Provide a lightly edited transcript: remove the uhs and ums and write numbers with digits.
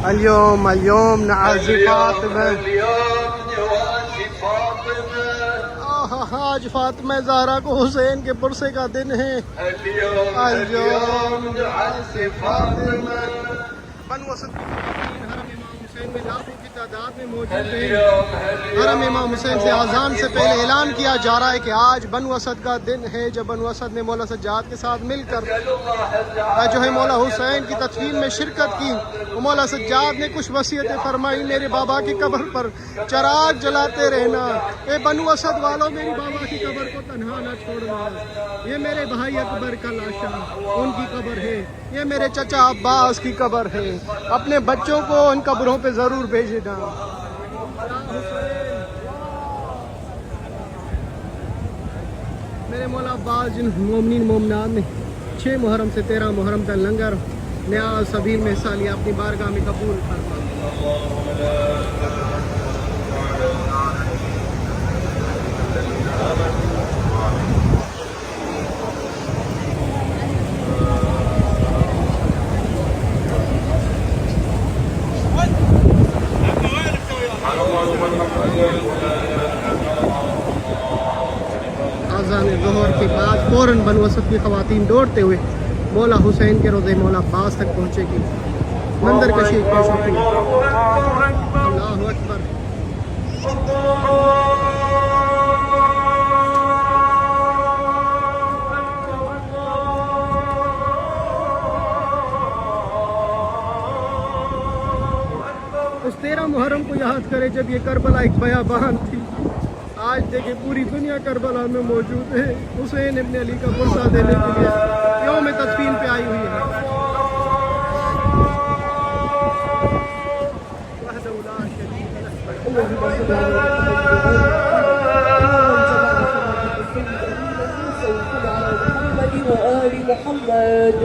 اليوم نعزي فاطمة. اليوم نواسي فاطمة. آج فاطمہ زہرا کو حسین کے پرسے کا دن ہے. اليوم نعزي فاطمة. بنو اسد حرم امام حسین میں لاکھوں کی تعداد میں موجود ہیں. حرم امام حسین سے اذان سے پہلے اعلان کیا جا رہا ہے کہ آج بنو اسد کا دن ہے، جب بنو اسد نے مولا سجاد کے ساتھ مل کر جو ہے مولا حسین کی تدفین میں شرکت کی. مولا سجاد نے کچھ وصیتیں فرمائی. میرے بابا کی قبر پر چراغ جلاتے رہنا. اے بنو اسد والوں، میری بابا کی قبر کو تنہا نہ چھوڑنا. یہ میرے بھائی اکبر کا لاشا ان کی قبر ہے. یہ میرے چچا عباس کی قبر ہے. اپنے بچوں کو ان قبروں پہ ضرور بھیجنا. میرے مولا عباس جن مومنین مومنات نے 6 محرم سے 13 محرم کا لنگر نیاز سبیل میں حصہ لیا، اپنی بارگاہ میں قبول فرما. اذان ظہر کے بعد فوراً بنو اسد کی خواتین دوڑتے ہوئے مولا حسین کے روضے مولا عباس تک پہنچے گی. منظر کشی پیش ہوتی ہے. اللہ اکبر. اس 13 محرم کو یاد کرے جب یہ کربلا ایک بیابان تھی. آج دیکھیں پوری دنیا کربلا میں موجود ہے. حسین ابن علی کا پرسہ دینے کے لیے یوم تدفین پہ آئی ہوئی ہے. محمد